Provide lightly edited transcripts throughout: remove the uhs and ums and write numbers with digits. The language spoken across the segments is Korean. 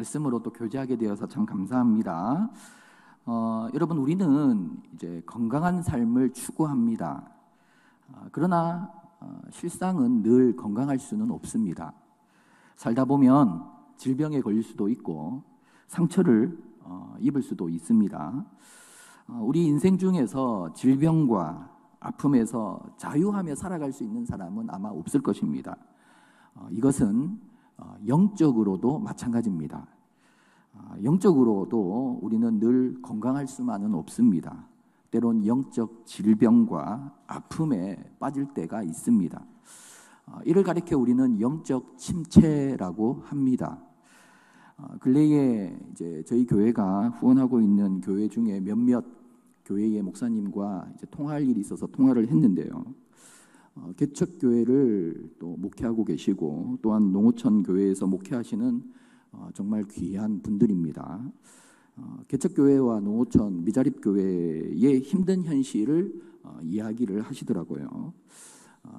말씀으로 또 교제하게 되어서 참 감사합니다. 여러분, 우리는 이제 건강한 삶을 추구합니다. 그러나 실상은 늘 건강할 수는 없습니다. 살다 보면 질병에 걸릴 수도 있고 상처를 입을 수도 있습니다. 우리 인생 중에서 질병과 아픔에서 자유하며 살아갈 수 있는 사람은 아마 없을 것입니다. 이것은 영적으로도 마찬가지입니다. 영적으로도 우리는 늘 건강할 수만은 없습니다. 때론 영적 질병과 아픔에 빠질 때가 있습니다. 이를 가리켜 우리는 영적 침체라고 합니다. 근래에 이제 저희 교회가 후원하고 있는 교회 중에 몇몇 교회의 목사님과 이제 통화할 일이 있어서 통화를 했는데요. 개척교회를 또 목회하고 계시고 또한 농어촌 교회에서 목회하시는 정말 귀한 분들입니다. 개척교회와 농어촌 미자립교회의 힘든 현실을 이야기를 하시더라고요.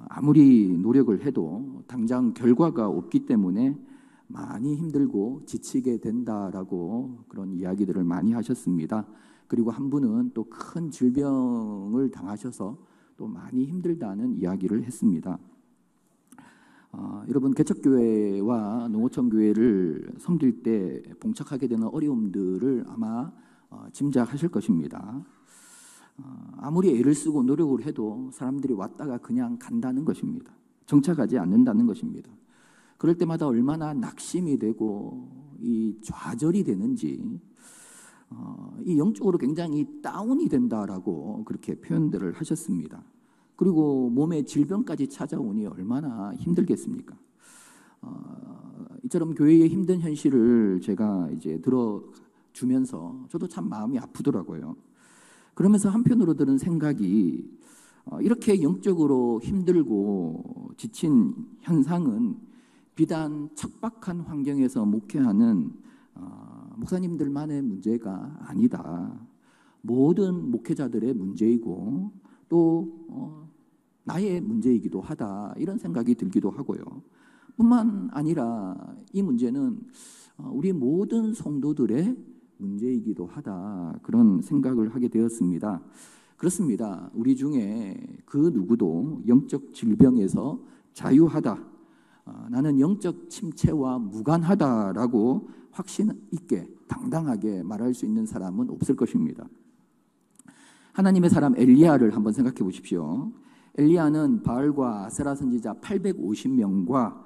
아무리 노력을 해도 당장 결과가 없기 때문에 많이 힘들고 지치게 된다라고 그런 이야기들을 많이 하셨습니다. 그리고 한 분은 또 큰 질병을 당하셔서 또 많이 힘들다는 이야기를 했습니다. 여러분, 개척교회와 농어촌교회를 섬길 때 봉착하게 되는 어려움들을 아마 짐작하실 것입니다. 아무리 애를 쓰고 노력을 해도 사람들이 왔다가 그냥 간다는 것입니다. 정착하지 않는다는 것입니다. 그럴 때마다 얼마나 낙심이 되고 이 좌절이 되는지, 이 영적으로 굉장히 다운이 된다라고 그렇게 표현들을 하셨습니다. 그리고 몸에 질병까지 찾아오니 얼마나 힘들겠습니까? 이처럼 교회의 힘든 현실을 제가 이제 들어주면서 저도 참 마음이 아프더라고요. 그러면서 한편으로 드는 생각이, 이렇게 영적으로 힘들고 지친 현상은 비단 척박한 환경에서 목회하는 목사님들만의 문제가 아니다. 모든 목회자들의 문제이고 또 나의 문제이기도 하다, 이런 생각이 들기도 하고요. 뿐만 아니라 이 문제는 우리 모든 성도들의 문제이기도 하다, 그런 생각을 하게 되었습니다. 그렇습니다. 우리 중에 그 누구도 영적 질병에서 자유하다, 나는 영적 침체와 무관하다라고 확신 있게 당당하게 말할 수 있는 사람은 없을 것입니다. 하나님의 사람 엘리야를 한번 생각해 보십시오. 엘리야는 바알과 아세라 선지자 850명과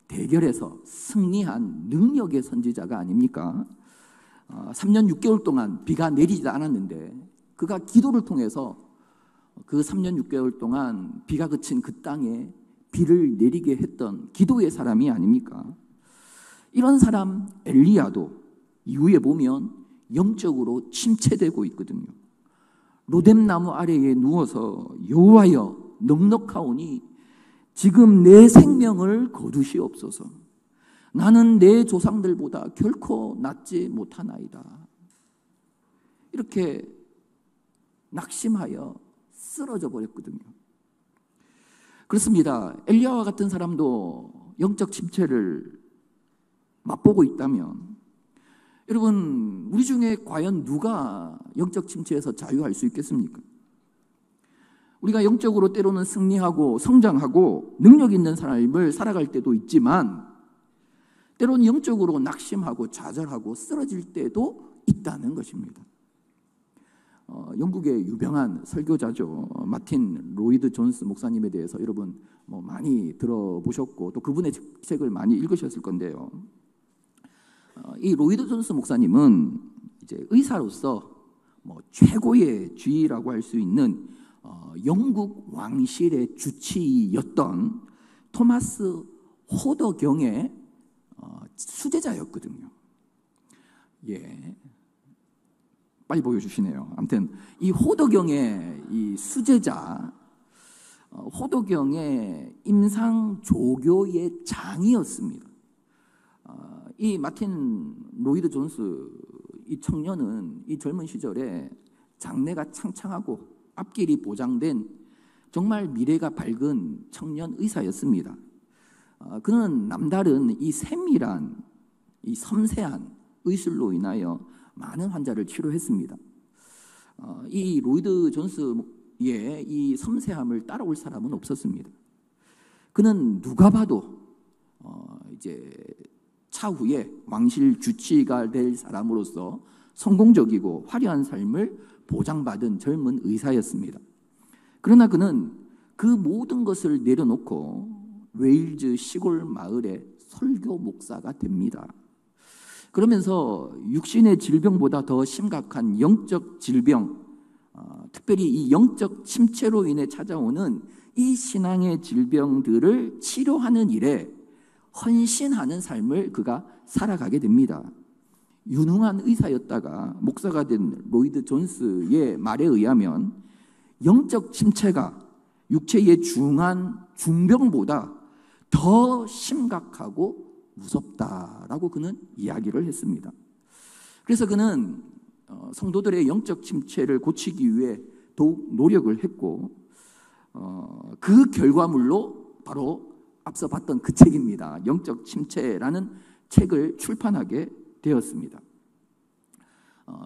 대결해서 승리한 능력의 선지자가 아닙니까? 3년 6개월 동안 비가 내리지 않았는데 그가 기도를 통해서 그 3년 6개월 동안 비가 그친 그 땅에 비를 내리게 했던 기도의 사람이 아닙니까? 이런 사람 엘리야도 이후에 보면 영적으로 침체되고 있거든요. 로뎀나무 아래에 누워서 여호와여 넉넉하오니 지금 내 생명을 거두시옵소서. 나는 내 조상들보다 결코 낫지 못하나이다. 이렇게 낙심하여 쓰러져 버렸거든요. 그렇습니다. 엘리야와 같은 사람도 영적 침체를 맛보고 있다면, 여러분, 우리 중에 과연 누가 영적 침체에서 자유할 수 있겠습니까? 우리가 영적으로 때로는 승리하고 성장하고 능력 있는 삶을 살아갈 때도 있지만 때로는 영적으로 낙심하고 좌절하고 쓰러질 때도 있다는 것입니다. 영국의 유명한 설교자죠. 마틴 로이드 존스 목사님에 대해서 여러분 많이 들어보셨고 또 그분의 책을 많이 읽으셨을 건데요. 이 로이드 존스 목사님은 이제 의사로서 최고의 쥐라고 할 수 있는 영국 왕실의 주치의였던 토마스 호더경의 수제자였거든요. 예, 빨리 보여주시네요. 아무튼 이 호더경의 이 수제자, 호더경의 임상조교의 장이었습니다. 이 마틴 로이드 존스 이 청년은 이 젊은 시절에 장래가 창창하고 앞길이 보장된 정말 미래가 밝은 청년 의사였습니다. 그는 남다른 이 세밀한 이 섬세한 의술로 인하여 많은 환자를 치료했습니다. 이 로이드 존스의 이 섬세함을 따라올 사람은 없었습니다. 그는 누가 봐도 이제 차후에 왕실 주치의가 될 사람으로서 성공적이고 화려한 삶을 보장받은 젊은 의사였습니다. 그러나 그는 그 모든 것을 내려놓고 웨일즈 시골 마을의 설교 목사가 됩니다. 그러면서 육신의 질병보다 더 심각한 영적 질병, 특별히 이 영적 침체로 인해 찾아오는 이 신앙의 질병들을 치료하는 일에 헌신하는 삶을 그가 살아가게 됩니다. 유능한 의사였다가 목사가 된 로이드 존스의 말에 의하면 영적 침체가 육체의 중한 중병보다 더 심각하고 무섭다라고 그는 이야기를 했습니다. 그래서 그는 성도들의 영적 침체를 고치기 위해 더욱 노력을 했고 그 결과물로 바로 앞서 봤던 그 책입니다. 영적 침체라는 책을 출판하게 되었습니다.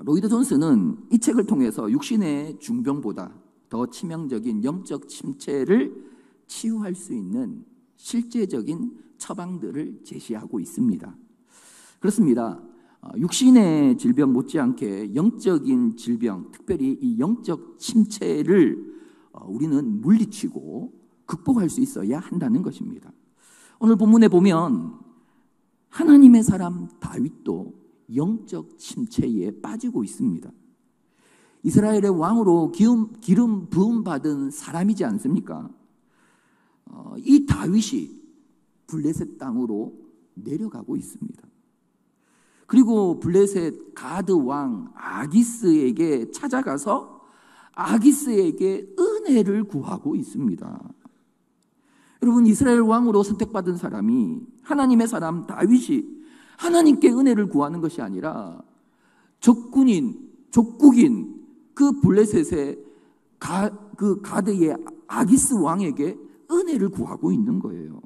로이드 존스는 이 책을 통해서 육신의 중병보다 더 치명적인 영적 침체를 치유할 수 있는 실제적인 처방들을 제시하고 있습니다. 그렇습니다. 육신의 질병 못지않게 영적인 질병, 특별히 이 영적 침체를 우리는 물리치고 극복할 수 있어야 한다는 것입니다. 오늘 본문에 보면 하나님의 사람 다윗도 영적 침체에 빠지고 있습니다. 이스라엘의 왕으로 기름 부음 받은 사람이지 않습니까? 이 다윗이 블레셋 땅으로 내려가고 있습니다. 그리고 블레셋 가드 왕 아기스에게 찾아가서 아기스에게 은혜를 구하고 있습니다. 여러분, 이스라엘 왕으로 선택받은 사람이 하나님의 사람 다윗이 하나님께 은혜를 구하는 것이 아니라 적국인 그 블레셋의 그 가드의 아기스 왕에게 은혜를 구하고 있는 거예요.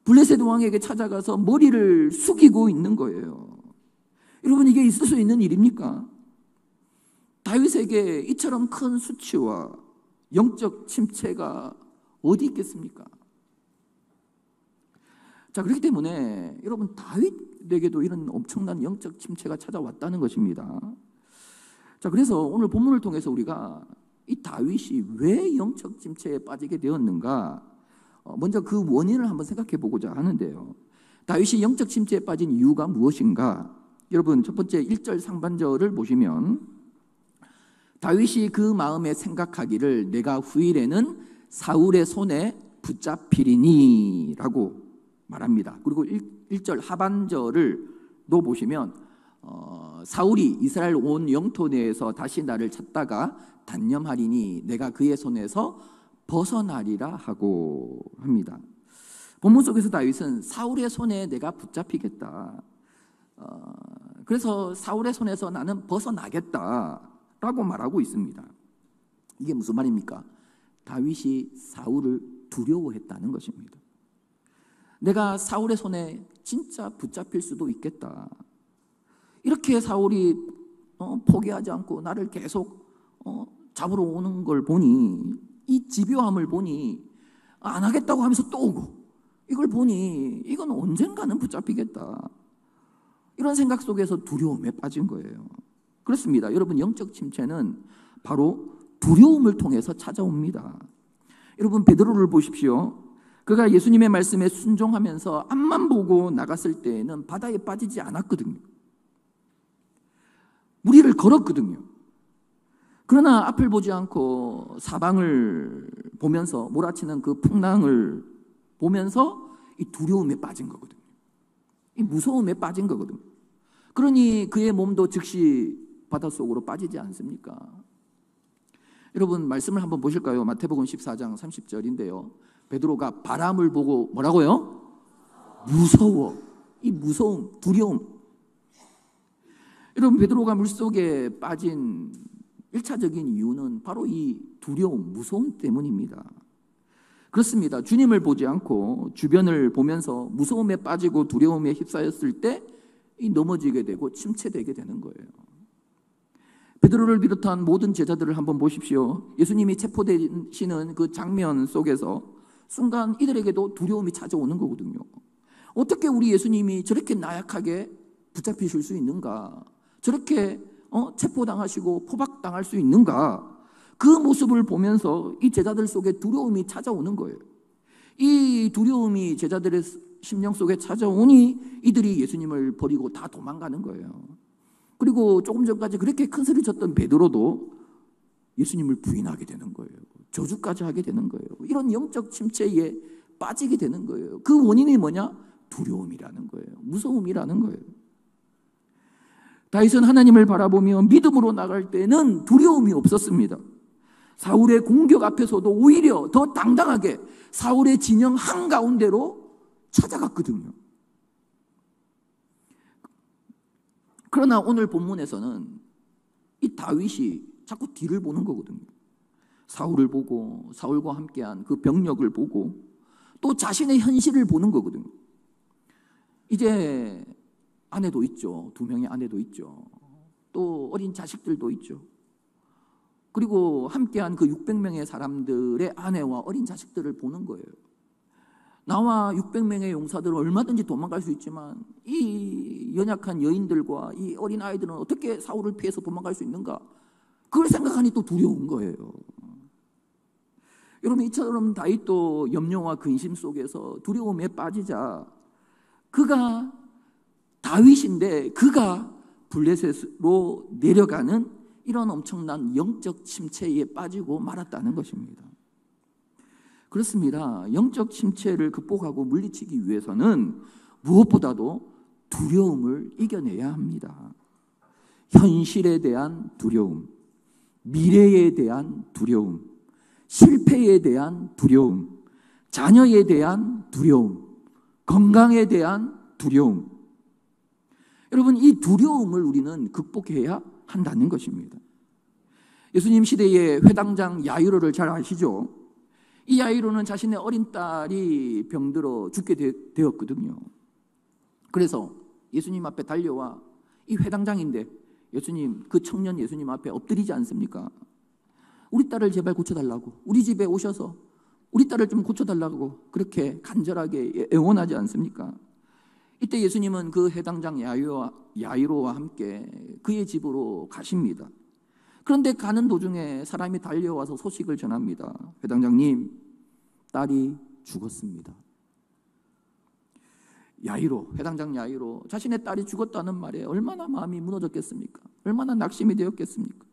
블레셋 왕에게 찾아가서 머리를 숙이고 있는 거예요. 여러분, 이게 있을 수 있는 일입니까? 다윗에게 이처럼 큰 수치와 영적 침체가 어디 있겠습니까? 자, 그렇기 때문에 여러분, 다윗에게도 이런 엄청난 영적 침체가 찾아왔다는 것입니다. 자, 그래서 오늘 본문을 통해서 우리가 이 다윗이 왜 영적 침체에 빠지게 되었는가, 먼저 그 원인을 한번 생각해 보고자 하는데요. 다윗이 영적 침체에 빠진 이유가 무엇인가? 여러분, 첫 번째 1절 상반절을 보시면 다윗이 그 마음에 생각하기를 내가 후일에는 사울의 손에 붙잡히리니 라고 말합니다. 그리고 1절 하반절을 또 보시면 사울이 이스라엘 온 영토 내에서 다시 나를 찾다가 단념하리니 내가 그의 손에서 벗어나리라 하고 합니다. 본문 속에서 다윗은 사울의 손에 내가 붙잡히겠다, 그래서 사울의 손에서 나는 벗어나겠다라고 말하고 있습니다. 이게 무슨 말입니까? 다윗이 사울을 두려워했다는 것입니다. 내가 사울의 손에 진짜 붙잡힐 수도 있겠다. 이렇게 사울이 포기하지 않고 나를 계속 잡으러 오는 걸 보니, 이 집요함을 보니, 안 하겠다고 하면서 또 오고, 이걸 보니 이건 언젠가는 붙잡히겠다, 이런 생각 속에서 두려움에 빠진 거예요. 그렇습니다. 여러분, 영적 침체는 바로 두려움을 통해서 찾아옵니다. 여러분, 베드로를 보십시오. 그가 예수님의 말씀에 순종하면서 앞만 보고 나갔을 때에는 바다에 빠지지 않았거든요. 무리를 걸었거든요. 그러나 앞을 보지 않고 사방을 보면서 몰아치는 그 풍랑을 보면서 이 두려움에 빠진 거거든요. 이 무서움에 빠진 거거든요. 그러니 그의 몸도 즉시 바닷속으로 빠지지 않습니까? 여러분 말씀을 한번 보실까요? 마태복음 14장 30절인데요. 베드로가 바람을 보고 뭐라고요? 무서워. 이 무서움, 두려움. 여러분 베드로가 물속에 빠진 1차적인 이유는 바로 이 두려움, 무서움 때문입니다. 그렇습니다. 주님을 보지 않고 주변을 보면서 무서움에 빠지고 두려움에 휩싸였을 때 넘어지게 되고 침체되게 되는 거예요. 베드로를 비롯한 모든 제자들을 한번 보십시오. 예수님이 체포되시는 그 장면 속에서 순간 이들에게도 두려움이 찾아오는 거거든요. 어떻게 우리 예수님이 저렇게 나약하게 붙잡히실 수 있는가? 저렇게 체포당하시고 포박당할 수 있는가? 그 모습을 보면서 이 제자들 속에 두려움이 찾아오는 거예요. 이 두려움이 제자들의 심령 속에 찾아오니 이들이 예수님을 버리고 다 도망가는 거예요. 그리고 조금 전까지 그렇게 큰 소리 쳤던 베드로도 예수님을 부인하게 되는 거예요. 저주까지 하게 되는 거예요. 이런 영적 침체에 빠지게 되는 거예요. 그 원인이 뭐냐? 두려움이라는 거예요. 무서움이라는 거예요. 다윗은 하나님을 바라보며 믿음으로 나갈 때는 두려움이 없었습니다. 사울의 공격 앞에서도 오히려 더 당당하게 사울의 진영 한가운데로 찾아갔거든요. 그러나 오늘 본문에서는 이 다윗이 자꾸 뒤를 보는 거거든요. 사울을 보고 사울과 함께한 그 병력을 보고 또 자신의 현실을 보는 거거든요. 이제 아내도 있죠. 2명의 아내도 있죠. 또 어린 자식들도 있죠. 그리고 함께한 그 600명의 사람들의 아내와 어린 자식들을 보는 거예요. 나와 600명의 용사들은 얼마든지 도망갈 수 있지만 이 연약한 여인들과 이 어린 아이들은 어떻게 사울을 피해서 도망갈 수 있는가? 그걸 생각하니 또 두려운 거예요. 여러분 이처럼 다윗도 염려와 근심 속에서 두려움에 빠지자 그가 다윗인데 그가 블레셋으로 내려가는 이런 엄청난 영적 침체에 빠지고 말았다는 것입니다. 그렇습니다. 영적 침체를 극복하고 물리치기 위해서는 무엇보다도 두려움을 이겨내야 합니다. 현실에 대한 두려움, 미래에 대한 두려움, 실패에 대한 두려움, 자녀에 대한 두려움, 건강에 대한 두려움. 여러분 이 두려움을 우리는 극복해야 한다는 것입니다. 예수님 시대의 회당장 야이로를 잘 아시죠? 이 야이로는 자신의 어린 딸이 병들어 죽게 되었거든요. 그래서 예수님 앞에 달려와 이 회당장인데 예수님, 그 청년 예수님 앞에 엎드리지 않습니까? 우리 딸을 제발 고쳐달라고, 우리 집에 오셔서 우리 딸을 좀 고쳐달라고 그렇게 간절하게 애원하지 않습니까? 이때 예수님은 그 회당장 야이로와 함께 그의 집으로 가십니다. 그런데 가는 도중에 사람이 달려와서 소식을 전합니다. 회당장님, 딸이 죽었습니다. 회당장 야이로 자신의 딸이 죽었다는 말에 얼마나 마음이 무너졌겠습니까? 얼마나 낙심이 되었겠습니까?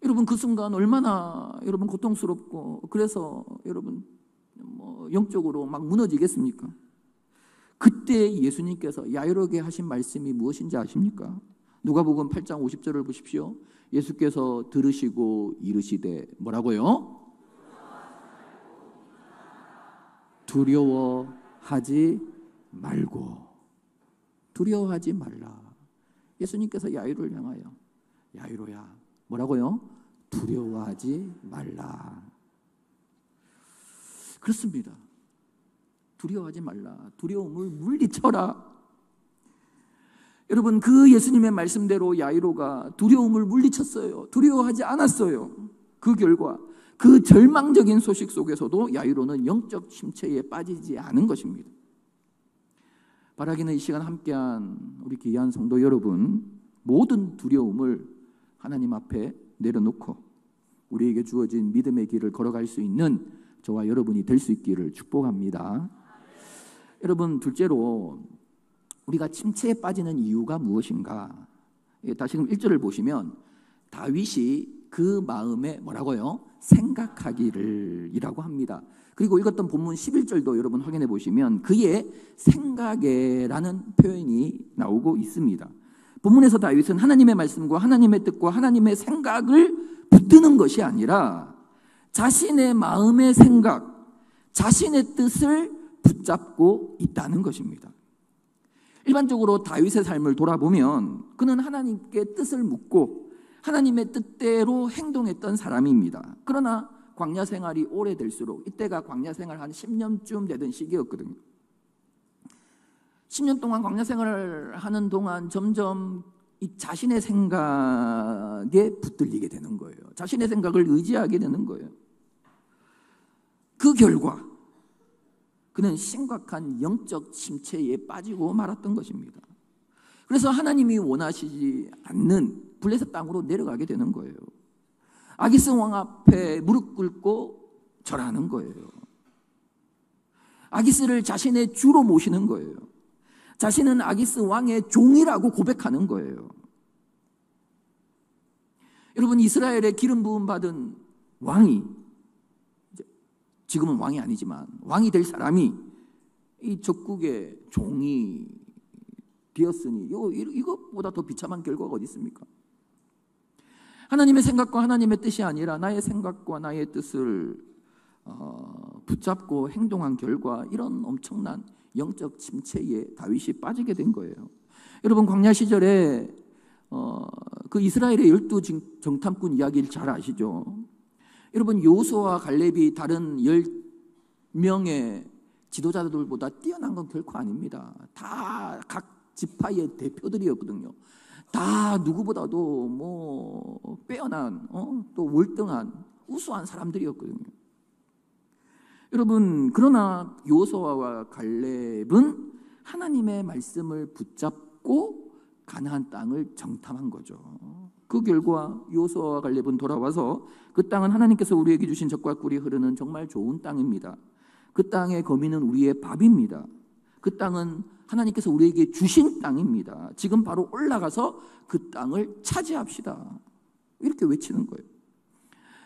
여러분 그 순간 얼마나 여러분 고통스럽고 그래서 여러분 영적으로 막 무너지겠습니까? 그때 예수님께서 야이로에게 하신 말씀이 무엇인지 아십니까? 누가복음 8장 50절을 보십시오. 예수께서 들으시고 이르시되 뭐라고요? 두려워하지 말고. 두려워하지 말라. 예수님께서 야이로를 향하여 야이로야 뭐라고요? 두려워하지 말라. 그렇습니다. 두려워하지 말라. 두려움을 물리쳐라. 여러분 그 예수님의 말씀대로 야이로가 두려움을 물리쳤어요. 두려워하지 않았어요. 그 결과 그 절망적인 소식 속에서도 야이로는 영적 침체에 빠지지 않은 것입니다. 바라기는 이 시간 함께한 우리 귀한 성도 여러분, 모든 두려움을 하나님 앞에 내려놓고 우리에게 주어진 믿음의 길을 걸어갈 수 있는 저와 여러분이 될 수 있기를 축복합니다. 여러분 둘째로 우리가 침체에 빠지는 이유가 무엇인가? 다시금 1절을 보시면 다윗이 그 마음에 뭐라고요? 생각하기를 이라고 합니다. 그리고 읽었던 본문 11절도 여러분 확인해 보시면 그의 생각에라는 표현이 나오고 있습니다. 본문에서 다윗은 하나님의 말씀과 하나님의 뜻과 하나님의 생각을 붙드는 것이 아니라 자신의 마음의 생각, 자신의 뜻을 붙잡고 있다는 것입니다. 일반적으로 다윗의 삶을 돌아보면 그는 하나님께 뜻을 묻고 하나님의 뜻대로 행동했던 사람입니다. 그러나 광야 생활이 오래될수록, 이때가 광야 생활 한 10년쯤 되던 시기였거든요. 10년 동안 광야 생활을 하는 동안 점점 이 자신의 생각에 붙들리게 되는 거예요. 자신의 생각을 의지하게 되는 거예요. 그 결과 그는 심각한 영적 침체에 빠지고 말았던 것입니다. 그래서 하나님이 원하시지 않는 블레셋 땅으로 내려가게 되는 거예요. 아기스 왕 앞에 무릎 꿇고 절하는 거예요. 아기스를 자신의 주로 모시는 거예요. 자신은 아기스 왕의 종이라고 고백하는 거예요. 여러분, 이스라엘의 기름 부음 받은 왕이, 지금은 왕이 아니지만 왕이 될 사람이 이 적국의 종이 되었으니 이것보다 더 비참한 결과가 어디 있습니까? 하나님의 생각과 하나님의 뜻이 아니라 나의 생각과 나의 뜻을 붙잡고 행동한 결과 이런 엄청난 영적 침체에 다윗이 빠지게 된 거예요. 여러분, 광야 시절에 그 이스라엘의 12 정탐꾼 이야기를 잘 아시죠? 여러분, 여호수아와 갈렙이 다른 10명의 지도자들보다 뛰어난 건 결코 아닙니다. 다 각 지파의 대표들이었거든요. 다 누구보다도 뭐 빼어난 또 월등한 우수한 사람들이었거든요. 여러분, 그러나 여호수아와 갈렙은 하나님의 말씀을 붙잡고 가나안 땅을 정탐한 거죠. 그 결과 여호수아와 갈렙은 돌아와서 그 땅은 하나님께서 우리에게 주신 젖과 꿀이 흐르는 정말 좋은 땅입니다. 그 땅의 거민은 우리의 밥입니다. 그 땅은 하나님께서 우리에게 주신 땅입니다. 지금 바로 올라가서 그 땅을 차지합시다. 이렇게 외치는 거예요.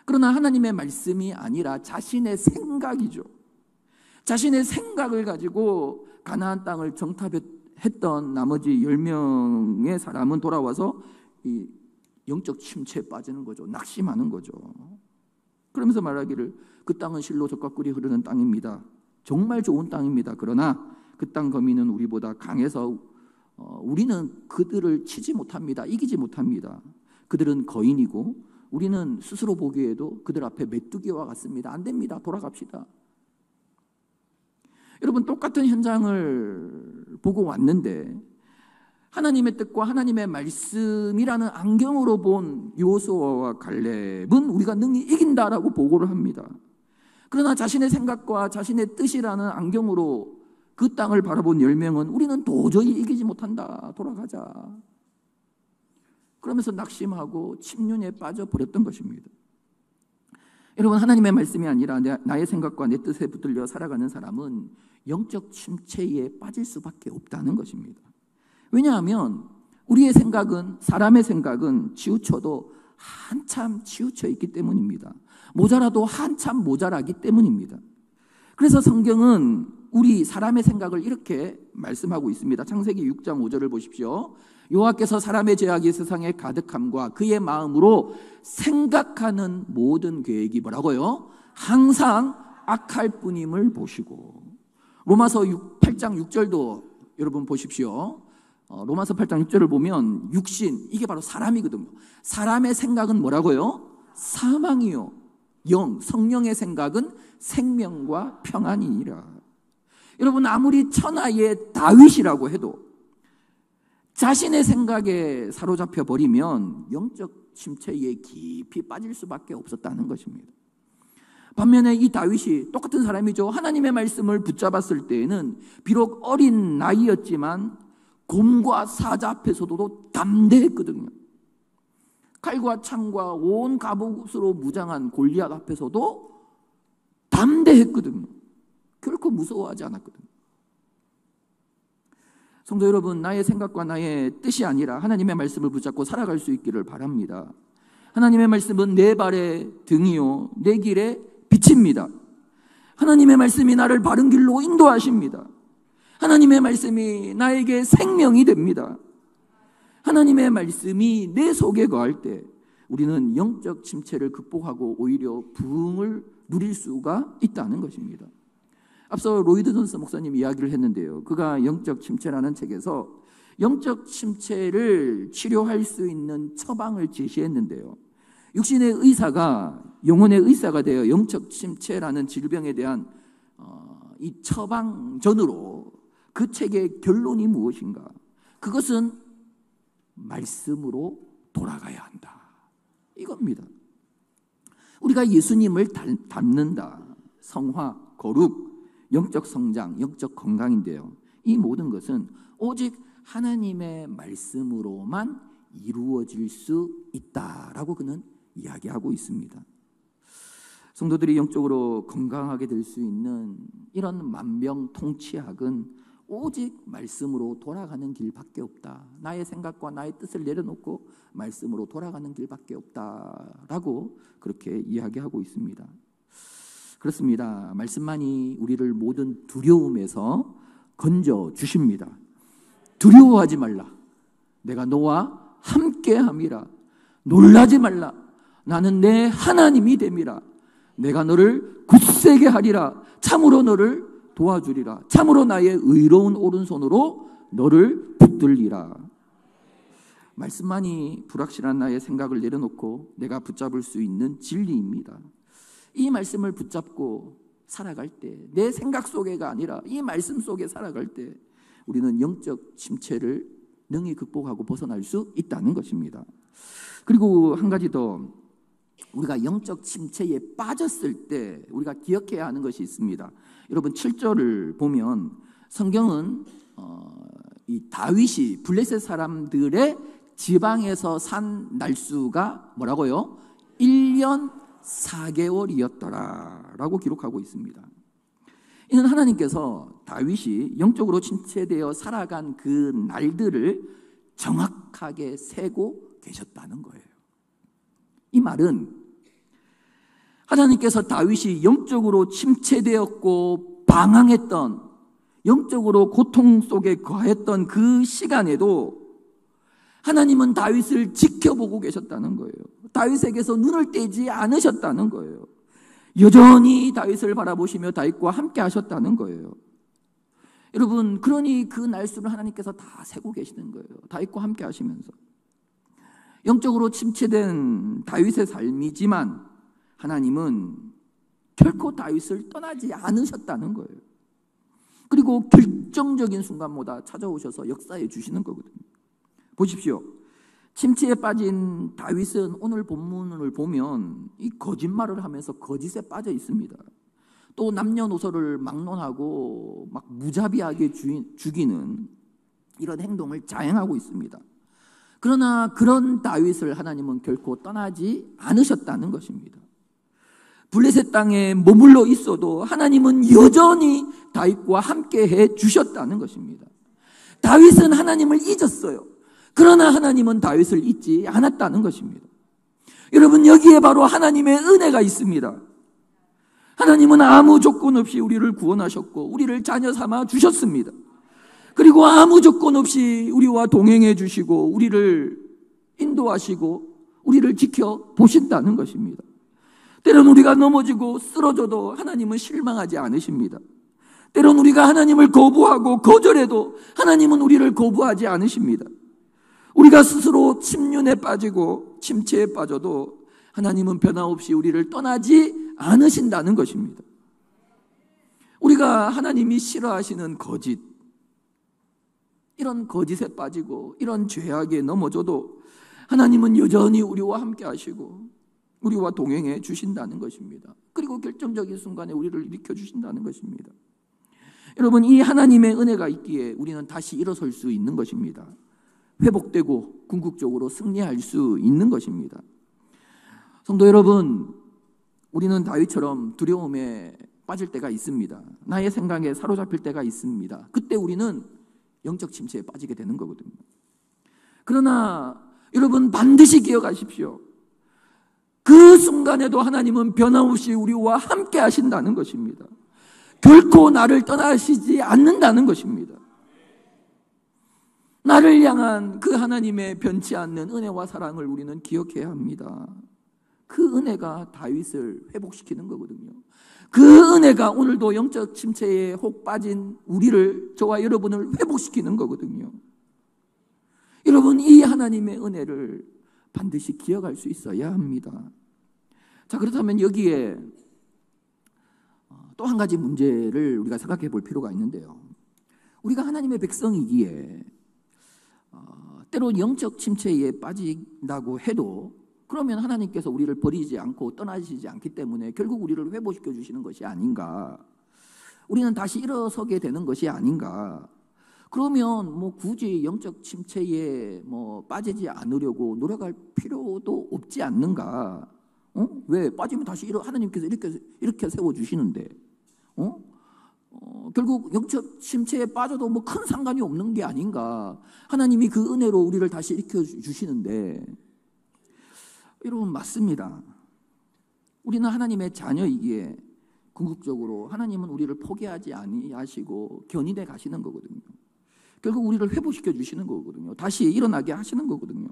그러나 하나님의 말씀이 아니라 자신의 생각이죠. 자신의 생각을 가지고 가나안 땅을 정탐했던 나머지 10명의 사람은 돌아와서 이 영적 침체에 빠지는 거죠. 낙심하는 거죠. 그러면서 말하기를 그 땅은 실로 젖과 꿀이 흐르는 땅입니다. 정말 좋은 땅입니다. 그러나 그 땅 거민은 우리보다 강해서 우리는 그들을 치지 못합니다. 이기지 못합니다. 그들은 거인이고 우리는 스스로 보기에도 그들 앞에 메뚜기와 같습니다. 안 됩니다. 돌아갑시다. 여러분, 똑같은 현장을 보고 왔는데 하나님의 뜻과 하나님의 말씀이라는 안경으로 본 여호수아와 갈렙은 우리가 능히 이긴다라고 보고를 합니다. 그러나 자신의 생각과 자신의 뜻이라는 안경으로 그 땅을 바라본 10명은 우리는 도저히 이기지 못한다. 돌아가자. 그러면서 낙심하고 침륜에 빠져버렸던 것입니다. 여러분, 하나님의 말씀이 아니라 나의 생각과 내 뜻에 붙들려 살아가는 사람은 영적 침체에 빠질 수밖에 없다는 것입니다. 왜냐하면 우리의 생각은, 사람의 생각은 치우쳐도 한참 치우쳐 있기 때문입니다. 모자라도 한참 모자라기 때문입니다. 그래서 성경은 우리 사람의 생각을 이렇게 말씀하고 있습니다. 창세기 6장 5절을 보십시오. 여호와께서 사람의 죄악이 세상에 가득함과 그의 마음으로 생각하는 모든 계획이 뭐라고요? 항상 악할 뿐임을 보시고. 로마서 8장 6절도 여러분 보십시오. 로마서 8장 6절을 보면 육신, 이게 바로 사람이거든요. 사람의 생각은 뭐라고요? 사망이요. 성령의 생각은 생명과 평안이니라. 여러분, 아무리 천하의 다윗이라고 해도 자신의 생각에 사로잡혀 버리면 영적 침체에 깊이 빠질 수밖에 없었다는 것입니다. 반면에 이 다윗이 똑같은 사람이죠. 하나님의 말씀을 붙잡았을 때에는 비록 어린 나이였지만 곰과 사자 앞에서도 담대했거든요. 칼과 창과 온 갑옷으로 무장한 골리앗 앞에서도 담대했거든요. 결코 무서워하지 않았거든요. 성도 여러분, 나의 생각과 나의 뜻이 아니라 하나님의 말씀을 붙잡고 살아갈 수 있기를 바랍니다. 하나님의 말씀은 내 발의 등이요 내 길의 빛입니다. 하나님의 말씀이 나를 바른 길로 인도하십니다. 하나님의 말씀이 나에게 생명이 됩니다. 하나님의 말씀이 내 속에 거할 때 우리는 영적 침체를 극복하고 오히려 부흥을 누릴 수가 있다는 것입니다. 앞서 로이드 존스 목사님이 이야기를 했는데요. 그가 영적 침체라는 책에서 영적 침체를 치료할 수 있는 처방을 제시했는데요. 육신의 의사가 영혼의 의사가 되어 영적 침체라는 질병에 대한 이 처방전으로 그 책의 결론이 무엇인가? 그것은 말씀으로 돌아가야 한다. 이겁니다. 우리가 예수님을 닮는다. 성화, 거룩, 영적 성장, 영적 건강인데요. 이 모든 것은 오직 하나님의 말씀으로만 이루어질 수 있다라고 그는 이야기하고 있습니다. 성도들이 영적으로 건강하게 될 수 있는 이런 만병통치약은 오직 말씀으로 돌아가는 길밖에 없다. 나의 생각과 나의 뜻을 내려놓고 말씀으로 돌아가는 길밖에 없다라고 그렇게 이야기하고 있습니다. 그렇습니다. 말씀만이 우리를 모든 두려움에서 건져 주십니다. 두려워하지 말라. 내가 너와 함께함이라. 놀라지 말라. 나는 내 하나님이 됨이라. 내가 너를 굳세게 하리라. 참으로 너를 도와주리라. 참으로 나의 의로운 오른손으로 너를 붙들리라. 말씀만이 불확실한 나의 생각을 내려놓고 내가 붙잡을 수 있는 진리입니다. 이 말씀을 붙잡고 살아갈 때, 내 생각 속에가 아니라 이 말씀 속에 살아갈 때 우리는 영적 침체를 능히 극복하고 벗어날 수 있다는 것입니다. 그리고 한 가지 더, 우리가 영적 침체에 빠졌을 때 우리가 기억해야 하는 것이 있습니다. 여러분 7절을 보면 성경은 이 다윗이 블레셋 사람들의 지방에서 산 날수가 뭐라고요? 1년 4개월이었더라 라고 기록하고 있습니다. 이는 하나님께서 다윗이 영적으로 침체되어 살아간 그 날들을 정확하게 세고 계셨다는 거예요. 이 말은 하나님께서 다윗이 영적으로 침체되었고 방황했던, 영적으로 고통 속에 거했던 그 시간에도 하나님은 다윗을 지켜보고 계셨다는 거예요. 다윗에게서 눈을 떼지 않으셨다는 거예요. 여전히 다윗을 바라보시며 다윗과 함께 하셨다는 거예요. 여러분, 그러니 그 날수를 하나님께서 다 세고 계시는 거예요. 다윗과 함께 하시면서. 영적으로 침체된 다윗의 삶이지만 하나님은 결코 다윗을 떠나지 않으셨다는 거예요. 그리고 결정적인 순간마다 찾아오셔서 역사해 주시는 거거든요. 보십시오. 침체에 빠진 다윗은 오늘 본문을 보면 이 거짓말을 하면서 거짓에 빠져 있습니다. 또 남녀노소를 막론하고 막 무자비하게 죽이는 이런 행동을 자행하고 있습니다. 그러나 그런 다윗을 하나님은 결코 떠나지 않으셨다는 것입니다. 블레셋 땅에 머물러 있어도 하나님은 여전히 다윗과 함께 해 주셨다는 것입니다. 다윗은 하나님을 잊었어요. 그러나 하나님은 다윗을 잊지 않았다는 것입니다. 여러분, 여기에 바로 하나님의 은혜가 있습니다. 하나님은 아무 조건 없이 우리를 구원하셨고 우리를 자녀 삼아 주셨습니다. 그리고 아무 조건 없이 우리와 동행해 주시고 우리를 인도하시고 우리를 지켜보신다는 것입니다. 때론 우리가 넘어지고 쓰러져도 하나님은 실망하지 않으십니다. 때론 우리가 하나님을 거부하고 거절해도 하나님은 우리를 거부하지 않으십니다. 우리가 스스로 침륜에 빠지고 침체에 빠져도 하나님은 변함없이 우리를 떠나지 않으신다는 것입니다. 우리가 하나님이 싫어하시는 거짓, 이런 거짓에 빠지고 이런 죄악에 넘어져도 하나님은 여전히 우리와 함께 하시고 우리와 동행해 주신다는 것입니다. 그리고 결정적인 순간에 우리를 일으켜 주신다는 것입니다. 여러분, 이 하나님의 은혜가 있기에 우리는 다시 일어설 수 있는 것입니다. 회복되고 궁극적으로 승리할 수 있는 것입니다. 성도 여러분, 우리는 다윗처럼 두려움에 빠질 때가 있습니다. 나의 생각에 사로잡힐 때가 있습니다. 그때 우리는 영적 침체에 빠지게 되는 거거든요. 그러나 여러분 반드시 기억하십시오. 그 순간에도 하나님은 변함없이 우리와 함께 하신다는 것입니다. 결코 나를 떠나시지 않는다는 것입니다. 나를 향한 그 하나님의 변치 않는 은혜와 사랑을 우리는 기억해야 합니다. 그 은혜가 다윗을 회복시키는 거거든요. 그 은혜가 오늘도 영적 침체에 혹 빠진 우리를, 저와 여러분을 회복시키는 거거든요. 여러분, 이 하나님의 은혜를 반드시 기억할 수 있어야 합니다. 자, 그렇다면 여기에 또 한 가지 문제를 우리가 생각해 볼 필요가 있는데요. 우리가 하나님의 백성이기에 때로 영적 침체에 빠진다고 해도 그러면 하나님께서 우리를 버리지 않고 떠나시지 않기 때문에 결국 우리를 회복시켜 주시는 것이 아닌가, 우리는 다시 일어서게 되는 것이 아닌가. 그러면 뭐 굳이 영적 침체에 빠지지 않으려고 노력할 필요도 없지 않는가? 왜 빠지면 다시 하나님께서 이렇게 세워 주시는데, 결국 영적 침체에 빠져도 뭐 큰 상관이 없는 게 아닌가? 하나님이 그 은혜로 우리를 다시 일으켜 주시는데, 여러분 맞습니다. 우리는 하나님의 자녀이기에 궁극적으로 하나님은 우리를 포기하지 아니하시고 견인해 가시는 거거든요. 결국 우리를 회복시켜 주시는 거거든요. 다시 일어나게 하시는 거거든요.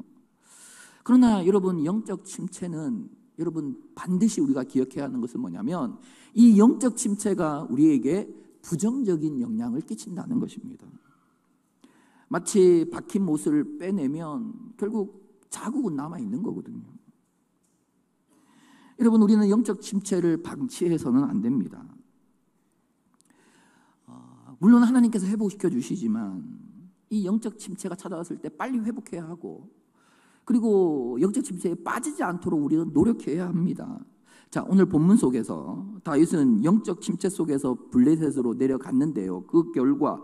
그러나 여러분, 영적 침체는 여러분 반드시 우리가 기억해야 하는 것은 뭐냐면, 이 영적 침체가 우리에게 부정적인 영향을 끼친다는 것입니다. 마치 박힌 못을 빼내면 결국 자국은 남아있는 거거든요. 여러분, 우리는 영적 침체를 방치해서는 안 됩니다. 물론 하나님께서 회복시켜 주시지만 이 영적 침체가 찾아왔을 때 빨리 회복해야 하고, 그리고 영적 침체에 빠지지 않도록 우리는 노력해야 합니다. 자, 오늘 본문 속에서 다윗은 영적 침체 속에서 블레셋으로 내려갔는데요. 그 결과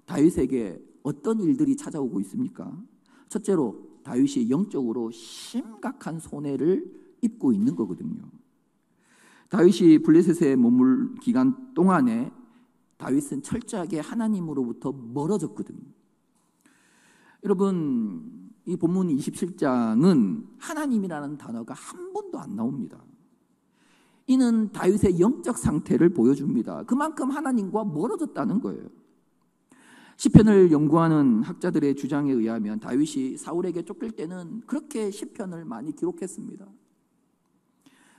다윗에게 어떤 일들이 찾아오고 있습니까? 첫째로 다윗이 영적으로 심각한 손해를 입고 있는 거거든요. 다윗이 블레셋에 머물 기간 동안에 다윗은 철저하게 하나님으로부터 멀어졌거든요. 여러분, 이 본문 27장은 하나님이라는 단어가 한 번도 안 나옵니다. 이는 다윗의 영적 상태를 보여줍니다. 그만큼 하나님과 멀어졌다는 거예요. 시편을 연구하는 학자들의 주장에 의하면 다윗이 사울에게 쫓길 때는 그렇게 시편을 많이 기록했습니다.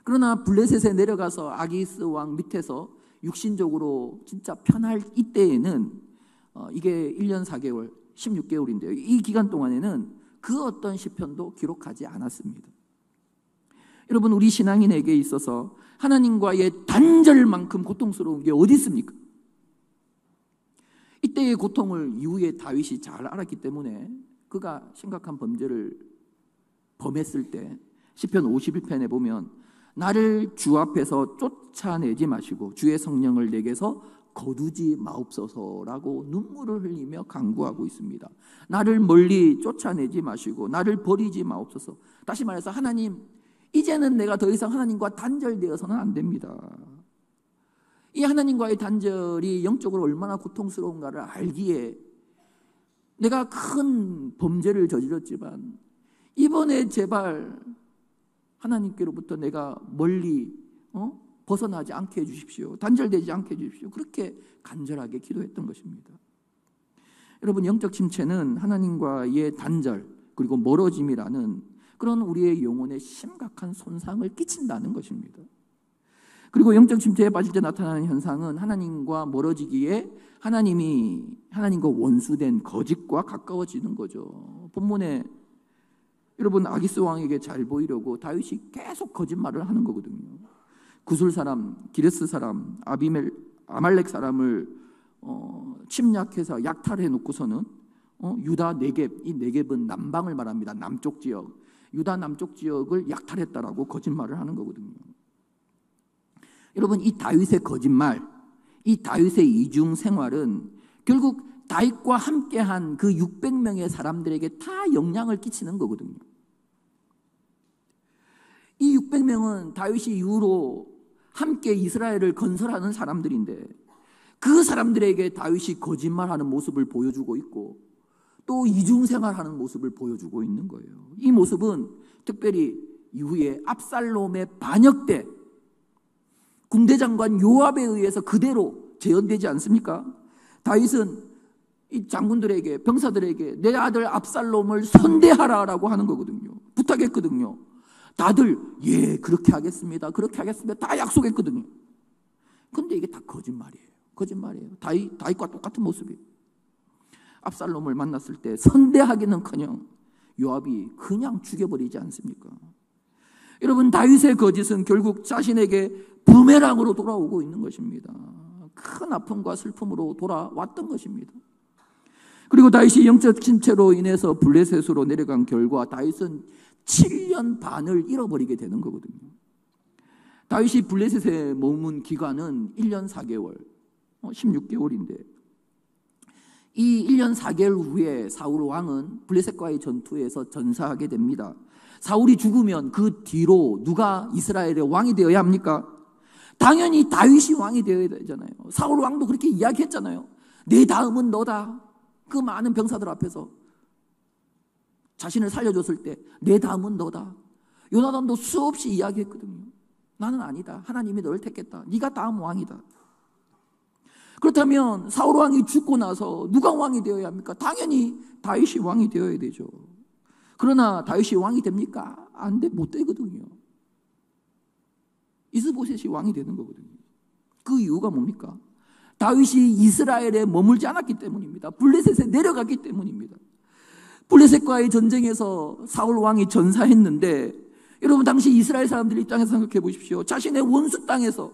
그러나 블레셋에 내려가서 아기스 왕 밑에서 육신적으로 진짜 편할 이때에는 이게 1년 4개월 16개월인데요. 이 기간 동안에는 그 어떤 시편도 기록하지 않았습니다. 여러분, 우리 신앙인에게 있어서 하나님과의 단절만큼 고통스러운 게 어디 있습니까? 이때의 고통을 이후에 다윗이 잘 알았기 때문에 그가 심각한 범죄를 범했을 때 시편 51편에 보면 나를 주 앞에서 쫓아내지 마시고 주의 성령을 내게서 거두지 마옵소서라고 눈물을 흘리며 간구하고 있습니다. 나를 멀리 쫓아내지 마시고 나를 버리지 마옵소서. 다시 말해서 하나님, 이제는 내가 더 이상 하나님과 단절되어서는 안 됩니다. 이 하나님과의 단절이 영적으로 얼마나 고통스러운가를 알기에 내가 큰 범죄를 저질렀지만 이번에 제발 하나님께로부터 내가 멀리 벗어나지 않게 해주십시오. 단절되지 않게 해주십시오. 그렇게 간절하게 기도했던 것입니다. 여러분, 영적 침체는 하나님과의 단절 그리고 멀어짐이라는 그런 우리의 영혼에 심각한 손상을 끼친다는 것입니다. 그리고 영적 침체에 빠질 때 나타나는 현상은 하나님과 멀어지기에 하나님과 원수된 거짓과 가까워지는 거죠. 본문에 여러분, 아기스 왕에게 잘 보이려고 다윗이 계속 거짓말을 하는 거거든요. 구술 사람, 기레스 사람, 아말렉 사람을 침략해서 약탈해 놓고서는 유다 네겝, 이 네겝은 남방을 말합니다. 남쪽 지역, 유다 남쪽 지역을 약탈했다라고 거짓말을 하는 거거든요. 여러분, 이 다윗의 거짓말, 이 다윗의 이중 생활은 결국 다윗과 함께한 그 600명의 사람들에게 다 영향을 끼치는 거거든요. 이 600명은 다윗이 이후로 함께 이스라엘을 건설하는 사람들인데 그 사람들에게 다윗이 거짓말하는 모습을 보여주고 있고 또 이중생활하는 모습을 보여주고 있는 거예요. 이 모습은 특별히 이후에 압살롬의 반역 때 군대장관 요압에 의해서 그대로 재현되지 않습니까? 다윗은 이 장군들에게, 병사들에게 내 아들 압살롬을 선대하라라고 하는 거거든요. 부탁했거든요. 다들 예, 그렇게 하겠습니다. 그렇게 하겠습니다. 다 약속했거든요. 근데 이게 다 거짓말이에요. 거짓말이에요. 다윗과 똑같은 모습이에요. 압살롬을 만났을 때 선대하기는커녕 요압이 그냥 죽여버리지 않습니까? 여러분, 다윗의 거짓은 결국 자신에게 부메랑으로 돌아오고 있는 것입니다. 큰 아픔과 슬픔으로 돌아왔던 것입니다. 그리고 다윗이 영적 침체로 인해서 블레셋으로 내려간 결과 다윗은 7년 반을 잃어버리게 되는 거거든요. 다윗이 블레셋에 머문 기간은 1년 4개월, 16개월인데 이 1년 4개월 후에 사울 왕은 블레셋과의 전투에서 전사하게 됩니다. 사울이 죽으면 그 뒤로 누가 이스라엘의 왕이 되어야 합니까? 당연히 다윗이 왕이 되어야 되잖아요. 사울 왕도 그렇게 이야기했잖아요. 내 다음은 너다. 그 많은 병사들 앞에서 자신을 살려줬을 때 내 다음은 너다. 요나단도 수없이 이야기했거든요. 나는 아니다. 하나님이 너를 택했다. 네가 다음 왕이다. 그렇다면 사울 왕이 죽고 나서 누가 왕이 되어야 합니까? 당연히 다윗이 왕이 되어야 되죠. 그러나 다윗이 왕이 됩니까? 안 돼, 못 되거든요. 이스보셋이 왕이 되는 거거든요. 그 이유가 뭡니까? 다윗이 이스라엘에 머물지 않았기 때문입니다. 블레셋에 내려갔기 때문입니다. 블레셋과의 전쟁에서 사울 왕이 전사했는데 여러분, 당시 이스라엘 사람들 입장에서 생각해 보십시오. 자신의 원수 땅에서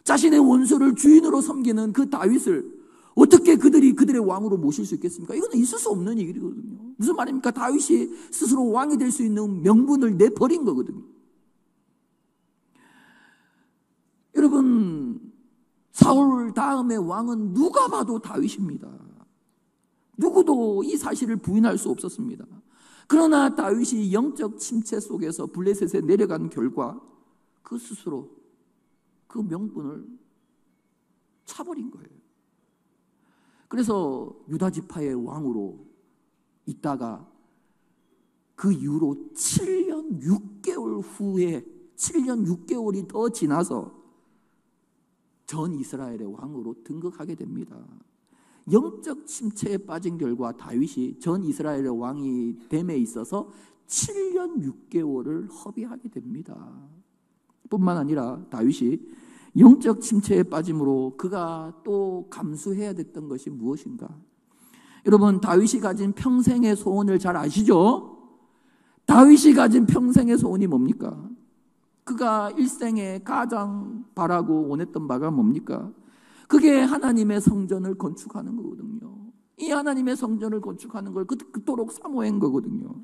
자신의 원수를 주인으로 섬기는 그 다윗을 어떻게 그들의 왕으로 모실 수 있겠습니까? 이거는 있을 수 없는 일이거든요. 무슨 말입니까? 다윗이 스스로 왕이 될 수 있는 명분을 내버린 거거든요. 여러분, 사울 다음의 왕은 누가 봐도 다윗입니다. 누구도 이 사실을 부인할 수 없었습니다. 그러나 다윗이 영적 침체 속에서 블레셋에 내려간 결과 그 스스로 그 명분을 차버린 거예요. 그래서 유다 지파의 왕으로 있다가 그 이후로 7년 6개월 후에 7년 6개월이 더 지나서 전 이스라엘의 왕으로 등극하게 됩니다. 영적 침체에 빠진 결과 다윗이 전 이스라엘의 왕이 됨에 있어서 7년 6개월을 허비하게 됩니다. 뿐만 아니라 다윗이 영적 침체에 빠짐으로 그가 또 감수해야 됐던 것이 무엇인가? 여러분, 다윗이 가진 평생의 소원을 잘 아시죠? 다윗이 가진 평생의 소원이 뭡니까? 그가 일생에 가장 바라고 원했던 바가 뭡니까? 그게 하나님의 성전을 건축하는 거거든요. 이 하나님의 성전을 건축하는 걸 그토록 사모한 거거든요.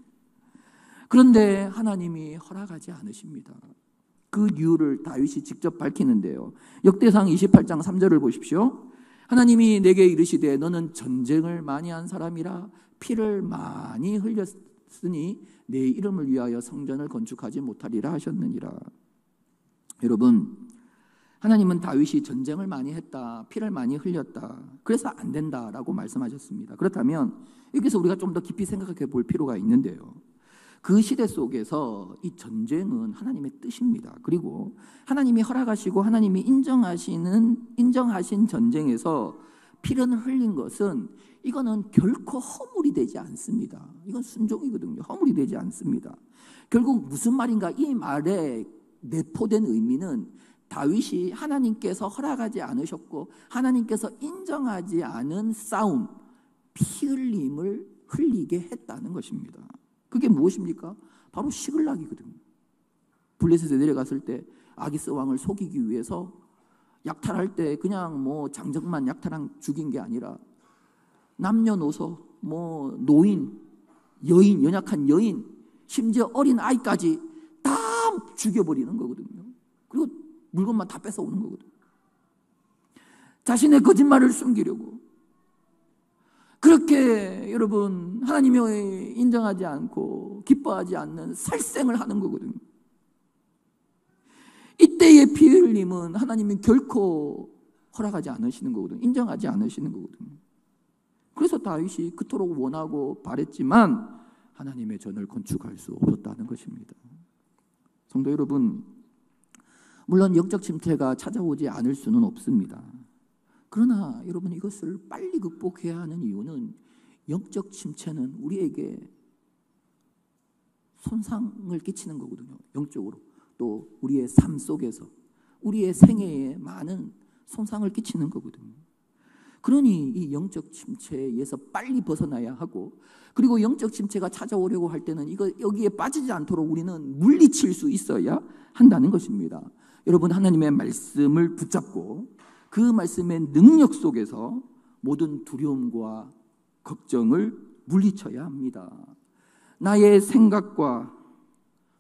그런데 하나님이 허락하지 않으십니다. 그 이유를 다윗이 직접 밝히는데요. 역대상 28장 3절을 보십시오. 하나님이 내게 이르시되 너는 전쟁을 많이 한 사람이라 피를 많이 흘렸으니 내 이름을 위하여 성전을 건축하지 못하리라 하셨느니라. 여러분, 하나님은 다윗이 전쟁을 많이 했다, 피를 많이 흘렸다, 그래서 안 된다라고 말씀하셨습니다. 그렇다면 여기서 우리가 좀 더 깊이 생각해 볼 필요가 있는데요. 그 시대 속에서 이 전쟁은 하나님의 뜻입니다. 그리고 하나님이 허락하시고 하나님이 인정하신 전쟁에서 피를 흘린 것은 이거는 결코 허물이 되지 않습니다. 이건 순종이거든요. 허물이 되지 않습니다. 결국 무슨 말인가? 이 말에 내포된 의미는 다윗이 하나님께서 허락하지 않으셨고 하나님께서 인정하지 않은 싸움, 피 흘림을 흘리게 했다는 것입니다. 그게 무엇입니까? 바로 시글락이거든요. 블레셋에 내려갔을 때 아기스 왕을 속이기 위해서 약탈할 때 그냥 뭐 장정만 약탈한 죽인 게 아니라 남녀노소, 뭐 노인, 여인, 연약한 여인, 심지어 어린 아이까지 다 죽여버리는 거거든요. 그리고 물건만 다 뺏어오는 거거든요. 자신의 거짓말을 숨기려고. 그렇게 여러분, 하나님이 인정하지 않고 기뻐하지 않는 살생을 하는 거거든요. 이때의 피 흘림은 하나님이 결코 허락하지 않으시는 거거든요. 인정하지 않으시는 거거든요. 그래서 다윗이 그토록 원하고 바랬지만 하나님의 전을 건축할 수 없었다는 것입니다. 성도 여러분, 물론 영적 침체가 찾아오지 않을 수는 없습니다. 그러나 여러분, 이것을 빨리 극복해야 하는 이유는 영적 침체는 우리에게 손상을 끼치는 거거든요. 영적으로. 또 우리의 삶 속에서 우리의 생애에 많은 손상을 끼치는 거거든요. 그러니 이 영적 침체에서 빨리 벗어나야 하고, 그리고 영적 침체가 찾아오려고 할 때는 여기에 빠지지 않도록 우리는 물리칠 수 있어야 한다는 것입니다. 여러분, 하나님의 말씀을 붙잡고 그 말씀의 능력 속에서 모든 두려움과 걱정을 물리쳐야 합니다. 나의 생각과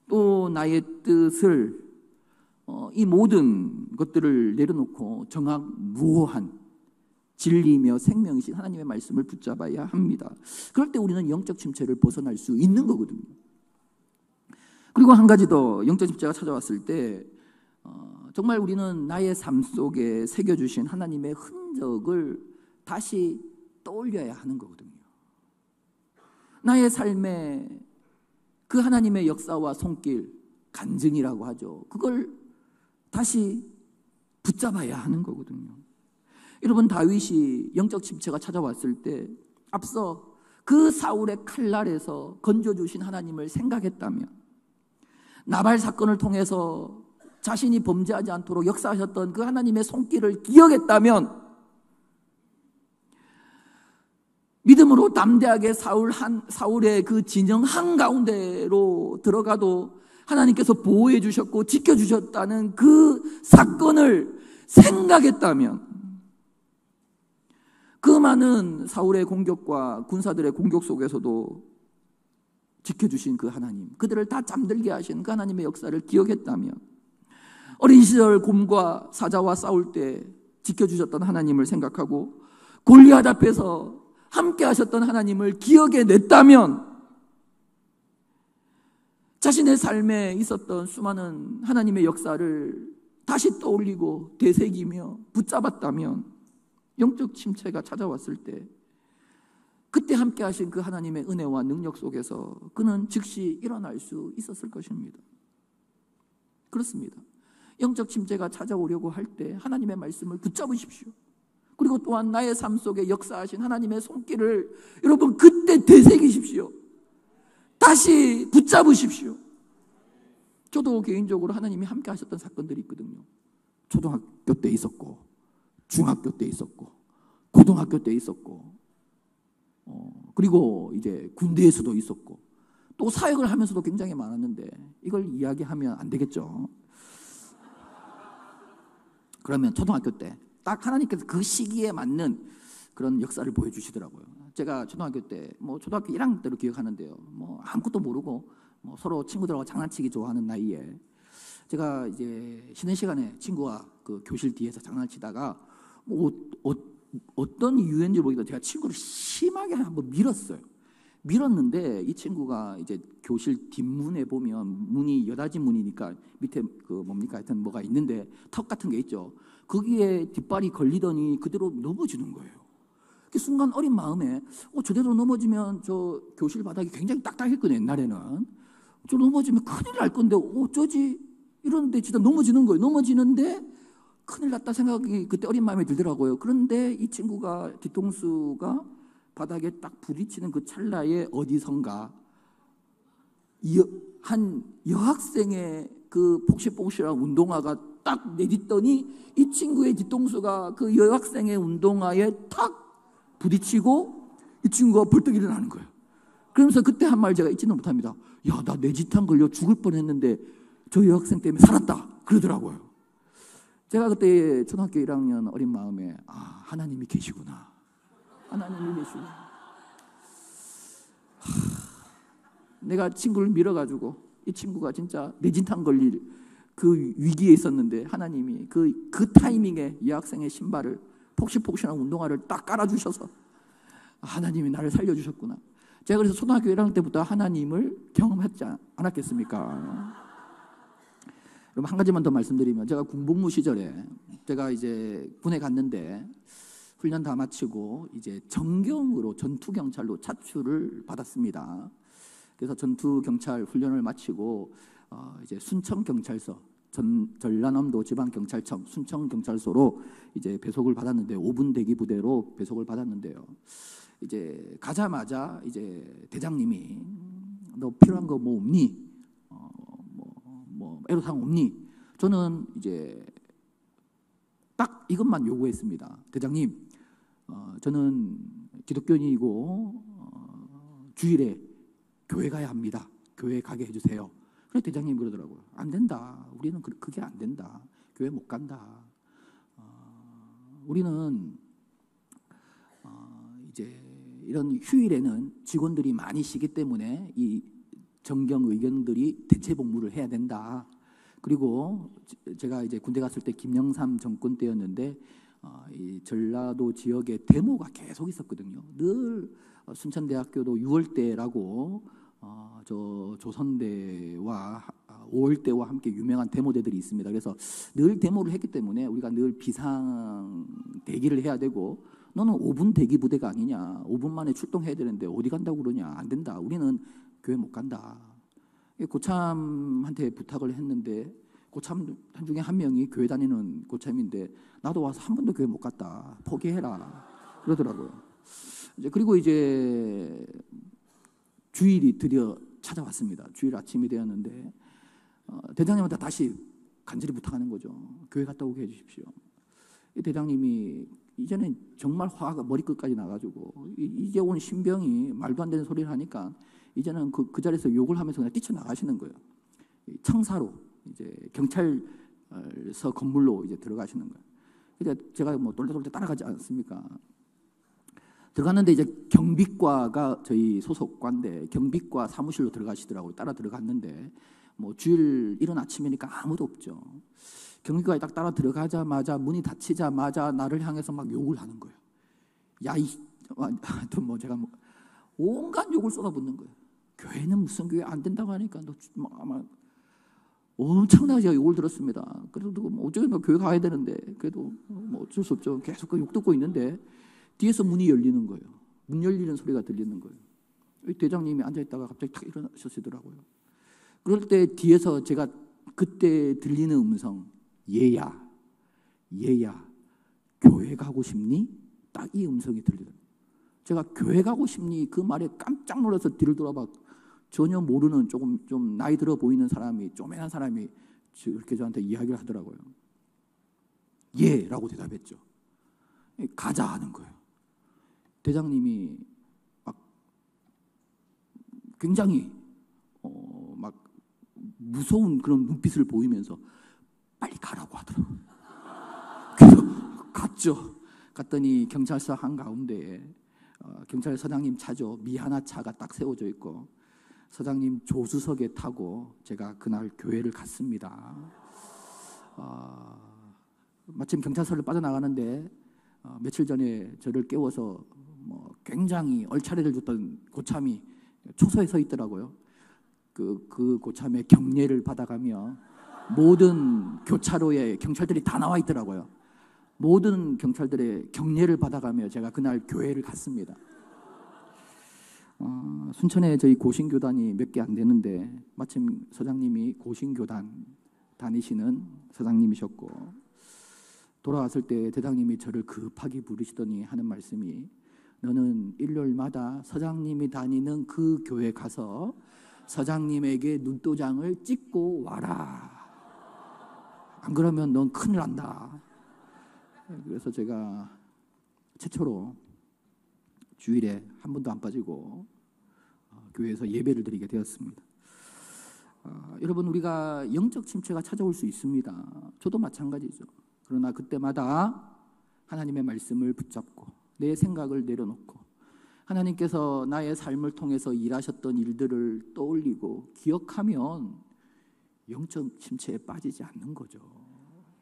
또 나의 뜻을 이 모든 것들을 내려놓고 정확무오한 진리며 생명이신 하나님의 말씀을 붙잡아야 합니다. 그럴 때 우리는 영적 침체를 벗어날 수 있는 거거든요. 그리고 한 가지 더, 영적 침체가 찾아왔을 때 정말 우리는 나의 삶 속에 새겨주신 하나님의 흔적을 다시 떠올려야 하는 거거든요. 나의 삶에 그 하나님의 역사와 손길, 간증이라고 하죠. 그걸 다시 붙잡아야 하는 거거든요. 여러분, 다윗이 영적 침체가 찾아왔을 때 앞서 그 사울의 칼날에서 건져주신 하나님을 생각했다면, 나발 사건을 통해서 자신이 범죄하지 않도록 역사하셨던 그 하나님의 손길을 기억했다면, 믿음으로 담대하게 사울의 그 진영 한가운데로 들어가도 하나님께서 보호해 주셨고 지켜주셨다는 그 사건을 생각했다면, 그 많은 사울의 공격과 군사들의 공격 속에서도 지켜주신 그 하나님, 그들을 다 잠들게 하신 그 하나님의 역사를 기억했다면, 어린 시절 곰과 사자와 싸울 때 지켜주셨던 하나님을 생각하고 골리앗 앞에서 함께 하셨던 하나님을 기억해냈다면, 자신의 삶에 있었던 수많은 하나님의 역사를 다시 떠올리고 되새기며 붙잡았다면, 영적 침체가 찾아왔을 때 그때 함께 하신 그 하나님의 은혜와 능력 속에서 그는 즉시 일어날 수 있었을 것입니다. 그렇습니다. 영적 침체가 찾아오려고 할 때 하나님의 말씀을 붙잡으십시오. 그리고 또한 나의 삶 속에 역사하신 하나님의 손길을 여러분 그때 되새기십시오. 다시 붙잡으십시오. 저도 개인적으로 하나님이 함께 하셨던 사건들이 있거든요. 초등학교 때 있었고, 중학교 때 있었고, 고등학교 때 있었고, 그리고 이제 군대에서도 있었고, 또 사역을 하면서도 굉장히 많았는데 이걸 이야기하면 안 되겠죠. 그러면 초등학교 때 딱 하나님께서 그 시기에 맞는 그런 역사를 보여주시더라고요. 제가 초등학교 때, 초등학교 1학년 때로 기억하는데요. 아무것도 모르고 서로 친구들하고 장난치기 좋아하는 나이에 제가 이제 쉬는 시간에 친구와 그 교실 뒤에서 장난치다가 어떤 이유인지 모르겠는데 제가 친구를 심하게 한번 밀었는데 이 친구가 이제 교실 뒷문에 보면 문이 여닫이 문이니까 밑에 하여튼 뭐가 있는데 턱 같은 게 있죠. 거기에 뒷발이 걸리더니 그대로 넘어지는 거예요. 그 순간 어린 마음에 저대로 넘어지면 저 교실 바닥이 굉장히 딱딱했거든요. 옛날에는 저 넘어지면 큰일 날 건데 어쩌지 이러는데 진짜 넘어지는 거예요. 넘어지는데 큰일 났다 생각이 그때 어린 마음에 들더라고요. 그런데 이 친구가 뒤통수가 바닥에 딱 부딪히는 그 찰나에 어디선가 한 여학생의 그 폭실폭실한 운동화가 딱 내딛더니 이 친구의 뒤통수가 그 여학생의 운동화에 탁 부딪히고 이 친구가 벌떡 일어나는 거예요. 그러면서 그때 한 말 제가 잊지는 못합니다. 야, 나 뇌지탕 걸려 죽을 뻔했는데 저 여학생 때문에 살았다 그러더라고요. 제가 그때 초등학교 1학년 어린 마음에 하나님이 계시구나. 하나님이 계시구나. 내가 친구를 밀어가지고 이 친구가 진짜 뇌진탕 걸릴 그 위기에 있었는데 하나님이 그 타이밍에 이 학생의 신발을 폭실폭실한 운동화를 딱 깔아주셔서 하나님이 나를 살려주셨구나. 제가 그래서 초등학교 1학년 때부터 하나님을 경험했지 않았겠습니까? 그럼 한 가지만 더 말씀드리면, 제가 군복무 시절에 제가 이제 군에 갔는데 훈련 다 마치고 이제 정경으로 전투 경찰로 차출을 받았습니다. 그래서 전투 경찰 훈련을 마치고 이제 순천 경찰서, 전라남도 지방경찰청 순천 경찰서로 이제 배속을 받았는데 5분 대기 부대로 배속을 받았는데요. 이제 가자마자 이제 대장님이 너 필요한 거 뭐 없니? 뭐 애로사항 없니? 저는 이제 딱 이것만 요구했습니다. 대장님, 저는 기독교인이고 주일에 교회 가야 합니다. 교회 가게 해주세요. 그래 대장님 그러더라고요. 안 된다. 우리는 그게 안 된다. 교회 못 간다. 우리는 이제 이런 휴일에는 직원들이 많이 쉬기 때문에 이 정경 의견들이 대체 복무를 해야 된다. 그리고 제가 이제 군대 갔을 때 김영삼 정권 때였는데 이 전라도 지역에 데모가 계속 있었거든요. 늘 순천대학교도 6월대라고 저 조선대와 5월대와 함께 유명한 데모대들이 있습니다. 그래서 늘 데모를 했기 때문에 우리가 늘 비상 대기를 해야 되고, 너는 5분 대기 부대가 아니냐, 5분 만에 출동해야 되는데 어디 간다고 그러냐, 안 된다, 우리는 교회 못 간다. 고참한테 부탁을 했는데 고참 중에 한 명이 교회 다니는 고참인데 나도 와서 한 번도 교회 못 갔다, 포기해라 그러더라고요. 그리고 이제 주일이 드디어 찾아왔습니다. 주일 아침이 되었는데 대장님한테 다시 간절히 부탁하는 거죠. 교회 갔다 오게 해주십시오. 이 대장님이 이제는 정말 화가 머리끝까지 나가지고 이제 온 신병이 말도 안 되는 소리를 하니까 이제는 그 자리에서 욕을 하면서 그냥 뛰쳐나가시는 거예요. 청사로 이제 경찰서 건물로 이제 들어가시는 거예요. 그래서 제가 뭐 돌려돌려 따라가지 않습니까? 들어갔는데 이제 경비과가 저희 소속과인데 경비과 사무실로 들어가시더라고요. 따라 들어갔는데 뭐 주일 이른 아침이니까 아무도 없죠. 경비과에 딱 따라 들어가자마자 문이 닫히자마자 나를 향해서 막 욕을 하는 거예요. 야, 또 뭐 제가 뭐 온갖 욕을 쏟아붓는 거예요. 교회는 무슨 교회 안 된다고 하니까 너 아마 엄청나게 욕을 들었습니다. 그래도 뭐 어쩌면 뭐 교회 가야 되는데 그래도 뭐 어쩔 수 없죠. 계속 그 욕 듣고 있는데 뒤에서 문이 열리는 거예요. 문 열리는 소리가 들리는 거예요. 대장님이 앉아있다가 갑자기 탁 일어나시더라고요. 그럴 때 뒤에서 제가 그때 들리는 음성, 얘야 교회 가고 싶니? 딱 이 음성이 들리더라고요. 제가 교회 가고 싶니? 그 말에 깜짝 놀라서 뒤를 돌아봐 전혀 모르는 좀 나이 들어 보이는 사람이, 쪼매난 사람이 이렇게 저한테 이야기를 하더라고요. 예 라고 대답했죠. 가자 하는 거예요. 대장님이 막 굉장히 막 무서운 그런 눈빛을 보이면서 빨리 가라고 하더라고요. 그래서 갔죠. 갔더니 경찰서 한가운데에 경찰서장님 차죠. 미 하나 차가 딱 세워져 있고 서장님 조수석에 타고 제가 그날 교회를 갔습니다. 마침 경찰서를 빠져나가는데 며칠 전에 저를 깨워서 뭐 굉장히 얼차례를 줬던 고참이 초소에 서 있더라고요. 그 고참의 경례를 받아가며 모든 교차로에 경찰들이 다 나와 있더라고요. 모든 경찰들의 경례를 받아가며 제가 그날 교회를 갔습니다. 순천에 저희 고신교단이 몇 개 안 되는데 마침 서장님이 고신교단 다니시는 서장님이셨고, 돌아왔을 때 대장님이 저를 급하게 부르시더니 하는 말씀이, 너는 일요일마다 서장님이 다니는 그 교회 가서 서장님에게 눈도장을 찍고 와라. 안 그러면 넌 큰일 난다. 그래서 제가 최초로 주일에 한 번도 안 빠지고 교회에서 예배를 드리게 되었습니다. 여러분, 우리가 영적 침체가 찾아올 수 있습니다. 저도 마찬가지죠. 그러나 그때마다 하나님의 말씀을 붙잡고 내 생각을 내려놓고 하나님께서 나의 삶을 통해서 일하셨던 일들을 떠올리고 기억하면 영적 침체에 빠지지 않는 거죠.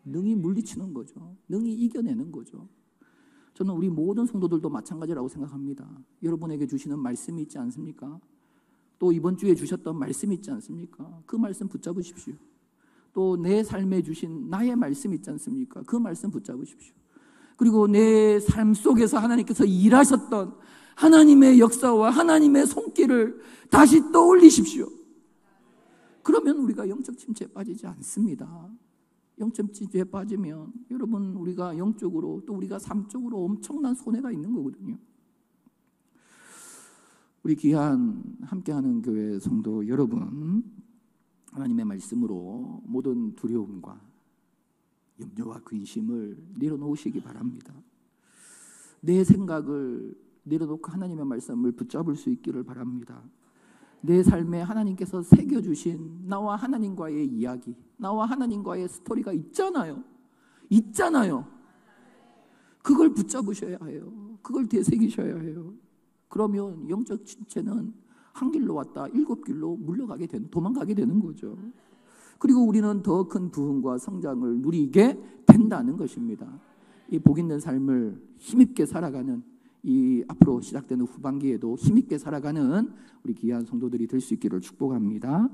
능히 물리치는 거죠. 능히 이겨내는 거죠. 저는 우리 모든 성도들도 마찬가지라고 생각합니다. 여러분에게 주시는 말씀이 있지 않습니까? 또 이번 주에 주셨던 말씀이 있지 않습니까? 그 말씀 붙잡으십시오. 또 내 삶에 주신 나의 말씀 있지 않습니까? 그 말씀 붙잡으십시오. 그리고 내 삶 속에서 하나님께서 일하셨던 하나님의 역사와 하나님의 손길을 다시 떠올리십시오. 그러면 우리가 영적 침체에 빠지지 않습니다. 영적 침체에 빠지면 여러분 우리가 영적으로 또 우리가 삶적으로 엄청난 손해가 있는 거거든요. 우리 귀한 함께하는 교회 성도 여러분, 하나님의 말씀으로 모든 두려움과 염려와 근심을 내려놓으시기 바랍니다. 내 생각을 내려놓고 하나님의 말씀을 붙잡을 수 있기를 바랍니다. 내 삶에 하나님께서 새겨주신 나와 하나님과의 이야기, 나와 하나님과의 스토리가 있잖아요. 그걸 붙잡으셔야 해요. 그걸 되새기셔야 해요. 그러면 영적 침체는 한 길로 왔다 7길로 물러가게 도망가게 되는 거죠. 그리고 우리는 더 큰 부흥과 성장을 누리게 된다는 것입니다. 이 복 있는 삶을 힘있게 살아가는, 이 앞으로 시작되는 후반기에도 힘있게 살아가는 우리 귀한 성도들이 될 수 있기를 축복합니다.